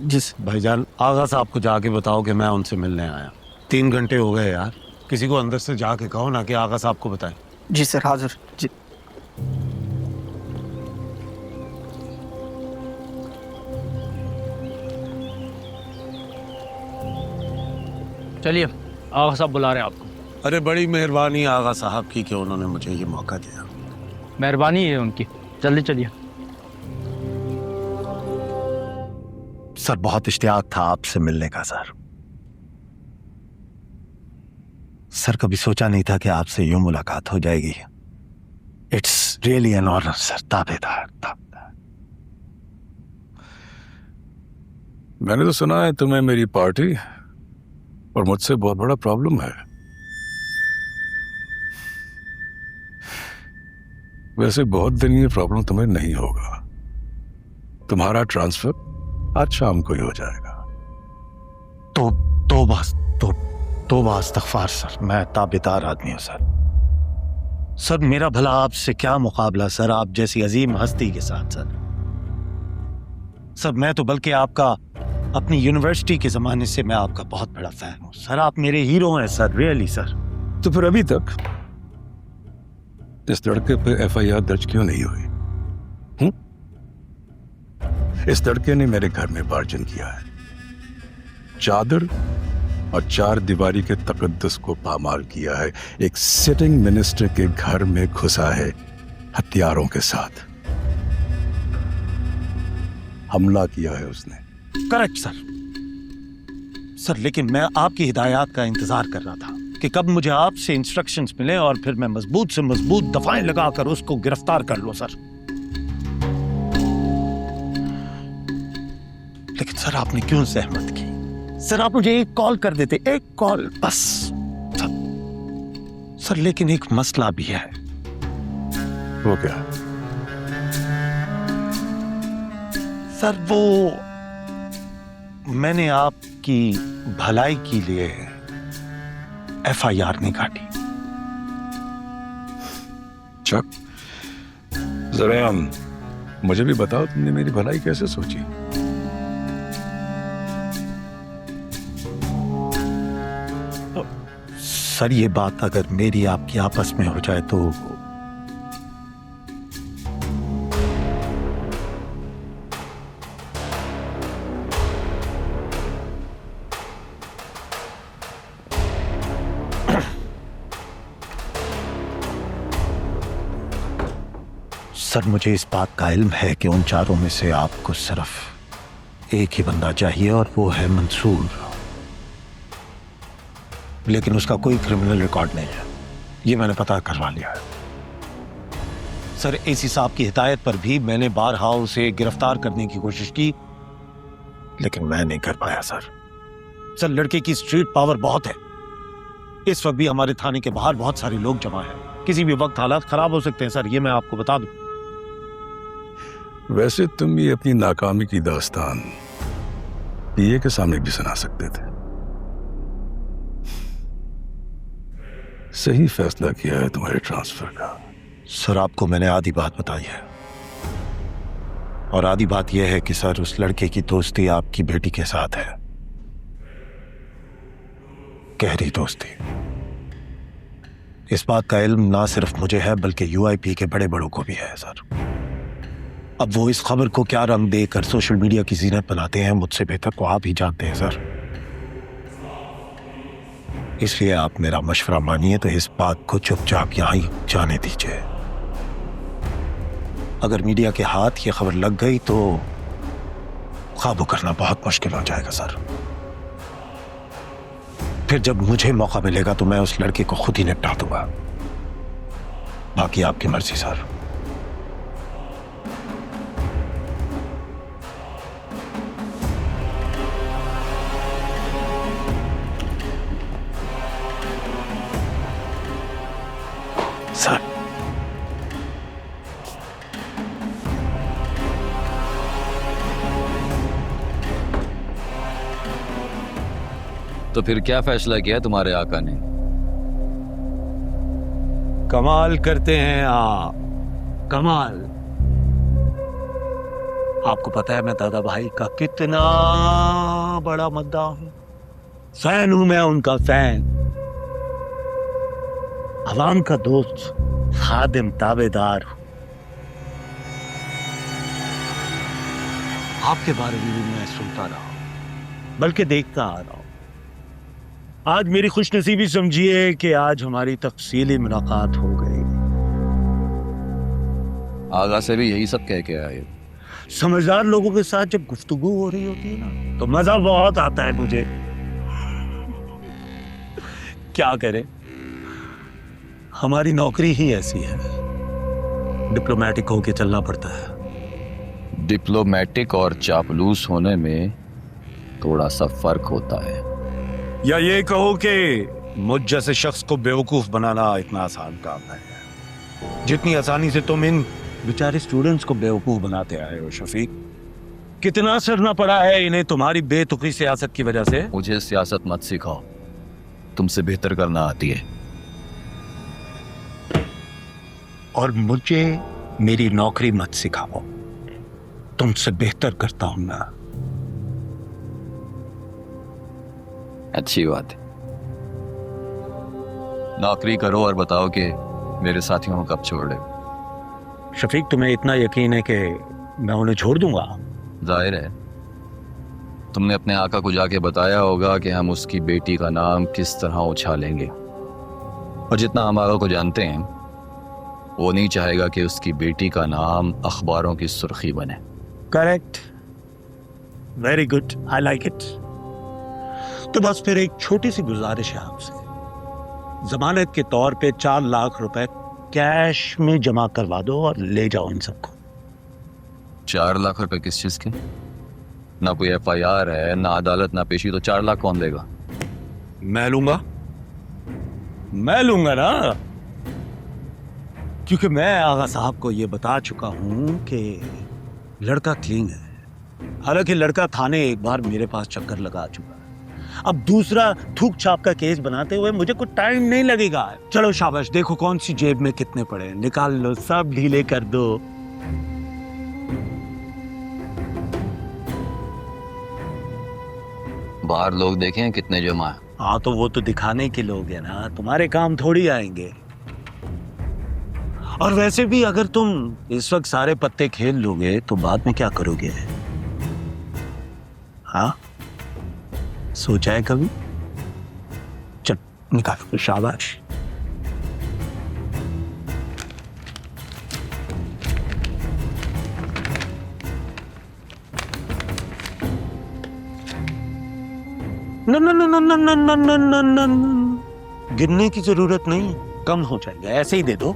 जिस भाईजान आगा साहब को जाके बताओ कि मैं उनसे मिलने आया। 3 घंटे हो गए यार, किसी को अंदर से जाके कहो ना कि आगा साहब को बताएं। जी सर, हाजिर जी। चलिए, आगा साहब बुला रहे हैं आपको। अरे बड़ी मेहरबानी आगा साहब की कि उन्होंने मुझे ये मौका दिया। मेहरबानी है उनकी, जल्दी चलिए। सर बहुत इश्तियाक था आपसे मिलने का सर। सर कभी सोचा नहीं था कि आपसे यूं मुलाकात हो जाएगी। It's really an honour sir. ताबेदार। मैंने तो सुना है तुम्हें मेरी पार्टी और मुझसे बहुत बड़ा प्रॉब्लम है। वैसे बहुत दिन ये प्रॉब्लम तुम्हें नहीं होगा। तुम्हारा ट्रांसफर आज शाम को ही हो जाएगा। तोबा इस्तग़फ़ार सर। मैं ताबेदार आदमी हूं सर। सर मेरा भला आपसे क्या मुकाबला सर, आप जैसी अजीम हस्ती के साथ सर। सर मैं तो बल्कि आपका अपनी यूनिवर्सिटी के जमाने से मैं आपका बहुत बड़ा फैन हूं सर। आप मेरे हीरो हैं सर, रियली सर। तो फिर अभी तक इस लड़के पे एफआईआर दर्ज क्यों नहीं हुई? इस लड़के ने मेरे घर में वार्जन किया है, चादर और 4 दीवारी के तकद्दुस को पामाल किया है। एक सिटिंग मिनिस्टर के घर में घुसा है हथियारों के साथ। हमला किया है उसने। Correct sir. सर लेकिन मैं आपकी हिदायत का इंतजार कर रहा था कि कब मुझे आपसे इंस्ट्रक्शंस मिले और फिर मैं मजबूत से मजबूत दफाएं लगाकर उसको गिरफ्तार कर लूं सर। लेकिन सर आपने क्यों जहमत की? सर आप मुझे एक कॉल कर देते, एक कॉल बस। सर लेकिन एक मसला भी है। वो क्या? सर वो मैंने आपकी भलाई के लिए एफआईआर नहीं काटी। चक, जरा मुझे भी बताओ तुमने मेरी भलाई कैसे सोची? सर ये बात अगर मेरी आपकी आपस में हो जाए तो सर मुझे इस बात का इल्म है कि उन चारों में से आपको सिर्फ एक ही बंदा चाहिए और वो है मंसूर। लेकिन उसका कोई क्रिमिनल रिकॉर्ड नहीं है, ये मैंने पता करवा लिया है। सर एसी साहब की हिदायत पर भी मैंने बारहा उसे गिरफ्तार करने की कोशिश की, लेकिन मैं नहीं कर पाया सर। सर लड़के की स्ट्रीट पावर बहुत है। इस वक्त भी हमारे थाने के बाहर बहुत सारे लोग जमा हैं। किसी भी वक्त हालात खराब हो सकते हैं सर, ये मैं आपको बता दूं। वैसे तुम ये अपनी नाकामी की दास्तान पीए के सामने भी सुना सकते थे। सही फैसला किया है तुम्हारे ट्रांसफर का। सर आपको मैंने आधी बात बताई है, और आधी बात यह है कि सर उस लड़के की दोस्ती आपकी बेटी के साथ है, गहरी दोस्ती। इस बात का इल्म ना सिर्फ मुझे है बल्कि यूआईपी के बड़े बड़ों को भी है सर। अब वो इस खबर को क्या रंग देकर सोशल मीडिया की जीनत बनाते हैं, मुझसे बेहतर को आप ही जानते हैं सर। इसलिए आप मेरा मशवरा मानिए तो इस बात को चुपचाप यहां ही जाने दीजिए। अगर मीडिया के हाथ ये खबर लग गई तो काबू करना बहुत मुश्किल हो जाएगा सर। फिर जब मुझे मौका मिलेगा तो मैं उस लड़के को खुद ही निपटा दूंगा। बाकी आपकी मर्जी सर। सर तो फिर क्या फैसला किया तुम्हारे आका ने? कमाल करते हैं आप, कमाल। आपको पता है मैं दादा भाई का कितना बड़ा मद्दा हूं। फैन हूं मैं उनका, फैन, अवाम का दोस्त, खादिम, ताबेदार हूं। आपके बारे में भी मैं सुनता रहा हूं, बल्कि देखता आ रहा हूं। आज मेरी खुशनसीबी समझिए कि आज हमारी तफसीली मुलाकात हो गई। आगा से भी यही सब कह के आए। समझदार लोगों के साथ जब गुफ्तगू हो रही होती है ना, तो मजा बहुत आता है मुझे। क्या करें, हमारी नौकरी ही ऐसी है, डिप्लोमेटिक होके चलना पड़ता है। डिप्लोमेटिक और चापलूस होने में थोड़ा सा फर्क होता है। या ये कहो कि मुझ जैसे शख्स को बेवकूफ बनाना इतना आसान काम है, जितनी आसानी से तुम इन बेचारे स्टूडेंट्स को बेवकूफ बनाते आए हो शफीक। कितना सरना पड़ा है इन्हें तुम्हारी बेतुकी सियासत की वजह से। मुझे सियासत मत सिखाओ, तुमसे बेहतर करना आती है। और मुझे मेरी नौकरी मत सिखाओ, तुमसे बेहतर करता हूं मैं। अच्छी बात है, नौकरी करो और बताओ कि मेरे साथियों को कब छोड़ रहे हो। शफीक, तुम्हें इतना यकीन है कि मैं उन्हें छोड़ दूंगा? जाहिर है तुमने अपने आका को जाके बताया होगा कि हम उसकी बेटी का नाम किस तरह उछालेंगे, और जितना हम आका को जानते हैं वो नहीं चाहेगा कि उसकी बेटी का नाम अखबारों की सुर्खी बने। Correct, very good, I like it. तो बस फिर एक छोटी सी गुजारिश है आपसे, जमानत के तौर पे 4 लाख रुपए कैश में जमा करवा दो और ले जाओ इन सबको। 4 लाख रुपए किस चीज के? ना कोई FIR है, ना अदालत, ना पेशी, तो 4 लाख कौन देगा? मैं लूंगा, मैं लूंगा ना, क्योंकि मैं आगा साहब को यह बता चुका हूं कि लड़का क्लीन है। हालांकि लड़का थाने एक बार मेरे पास चक्कर लगा चुका है, अब दूसरा थूक छाप का केस बनाते हुए मुझे कुछ टाइम नहीं लगेगा। चलो शाबाश, देखो कौन सी जेब में कितने पड़े हैं, निकाल लो, सब ढीले कर दो। बाहर लोग देखें कितने जमा है। हाँ, तो वो तो दिखाने के लोग हैं ना, तुम्हारे काम थोड़ी आएंगे। और वैसे भी अगर तुम इस वक्त सारे पत्ते खेल लोगे तो बाद में क्या करोगे? हाँ, सोचा है कभी? चल निकालो, शाबाश। न न न न न न न न न गिनने की जरूरत नहीं, कम हो जाएगा, ऐसे ही दे दो।